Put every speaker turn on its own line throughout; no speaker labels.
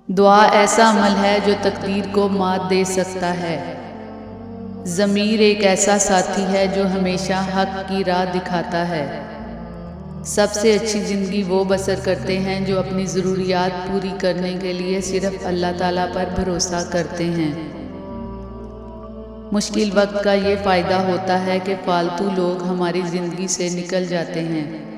دعا ایسا عمل ہے جو تقدیر کو مات دے سکتا ہے۔ ضمیر ایک ایسا ساتھی ہے جو ہمیشہ حق کی راہ دکھاتا ہے۔ سب سے اچھی زندگی وہ بسر کرتے ہیں جو اپنی ضروریات پوری کرنے کے لیے صرف اللہ تعالیٰ پر بھروسہ کرتے ہیں۔ مشکل وقت کا یہ فائدہ ہوتا ہے کہ فالتو لوگ ہماری زندگی سے نکل جاتے ہیں۔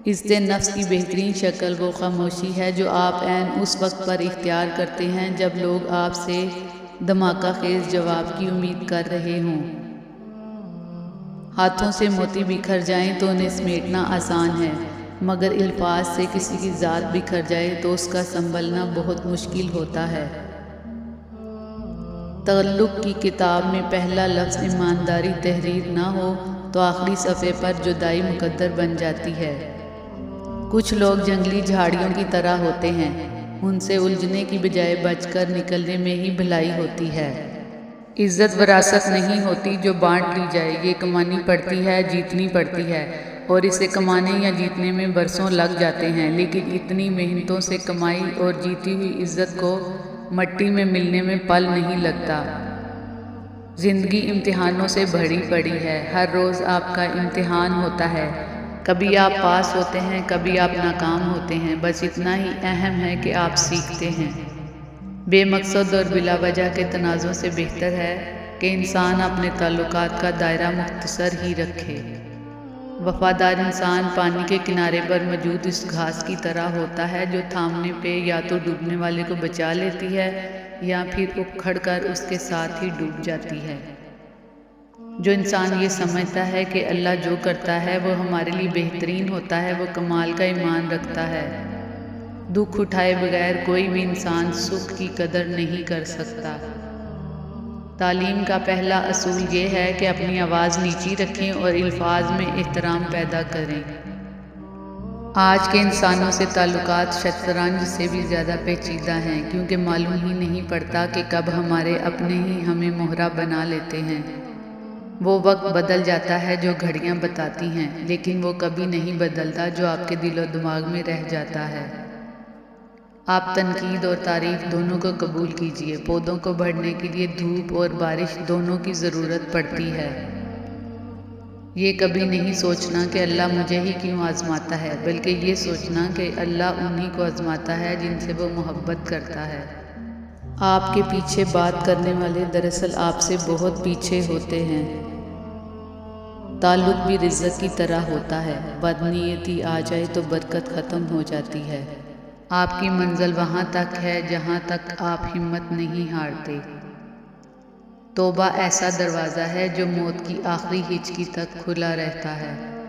عزت نفس کی بہترین شکل وہ خاموشی ہے جو آپ عین اس وقت پر اختیار کرتے ہیں جب لوگ آپ سے دھماکہ خیز جواب کی امید کر رہے ہوں۔ ہاتھوں سے موتی بکھر جائیں تو انہیں سمیٹنا آسان ہے، مگر الفاظ سے کسی کی ذات بکھر جائے تو اس کا سنبھلنا بہت مشکل ہوتا ہے۔ تعلق کی کتاب میں پہلا لفظ ایمانداری تحریر نہ ہو تو آخری صفحے پر جدائی مقدر بن جاتی ہے۔ کچھ لوگ جنگلی جھاڑیوں کی طرح ہوتے ہیں، ان سے الجھنے کی بجائے بچ کر نکلنے میں ہی بھلائی ہوتی ہے۔ عزت وراثت نہیں ہوتی جو بانٹ لی جائے، یہ کمانی پڑتی ہے، جیتنی پڑتی ہے، اور اسے کمانے یا جیتنے میں برسوں لگ جاتے ہیں، لیکن اتنی محنتوں سے کمائی اور جیتی ہوئی عزت کو مٹی میں ملنے میں پل نہیں لگتا۔ زندگی امتحانوں سے بھری پڑی ہے، ہر روز آپ کا امتحان ہوتا ہے، کبھی آپ پاس ہوتے ہیں، کبھی آپ ناکام ہوتے ہیں، بس اتنا ہی اہم ہے کہ آپ سیکھتے ہیں۔ بے مقصد اور بلا وجہ کے تنازع سے بہتر ہے کہ انسان اپنے تعلقات کا دائرہ مختصر ہی رکھے۔ وفادار انسان پانی کے کنارے پر موجود اس گھاس کی طرح ہوتا ہے جو تھامنے پہ یا تو ڈوبنے والے کو بچا لیتی ہے یا پھر اکھڑ کر اس کے ساتھ ہی ڈوب جاتی ہے۔ جو انسان یہ سمجھتا ہے کہ اللہ جو کرتا ہے وہ ہمارے لیے بہترین ہوتا ہے، وہ کمال کا ایمان رکھتا ہے۔ دکھ اٹھائے بغیر کوئی بھی انسان سکھ کی قدر نہیں کر سکتا۔ تعلیم کا پہلا اصول یہ ہے کہ اپنی آواز نیچی رکھیں اور الفاظ میں احترام پیدا کریں۔ آج کے انسانوں سے تعلقات شطرنج سے بھی زیادہ پیچیدہ ہیں، کیونکہ معلوم ہی نہیں پڑتا کہ کب ہمارے اپنے ہی ہمیں مہرہ بنا لیتے ہیں۔ وہ وقت بدل جاتا ہے جو گھڑیاں بتاتی ہیں، لیکن وہ کبھی نہیں بدلتا جو آپ کے دل و دماغ میں رہ جاتا ہے۔ آپ تنقید اور تعریف دونوں کو قبول کیجیے۔ پودوں کو بڑھنے کے لیے دھوپ اور بارش دونوں کی ضرورت پڑتی ہے۔ یہ کبھی نہیں سوچنا کہ اللہ مجھے ہی کیوں آزماتا ہے، بلکہ یہ سوچنا کہ اللہ انہی کو آزماتا ہے جن سے وہ محبت کرتا ہے۔ آپ کے پیچھے بات کرنے والے دراصل آپ سے بہت پیچھے ہوتے ہیں۔ تعلق بھی رزق کی طرح ہوتا ہے، بدنیتی آ جائے تو برکت ختم ہو جاتی ہے۔ آپ کی منزل وہاں تک ہے جہاں تک آپ ہمت نہیں ہارتے۔ توبہ ایسا دروازہ ہے جو موت کی آخری ہچکی تک کھلا رہتا ہے۔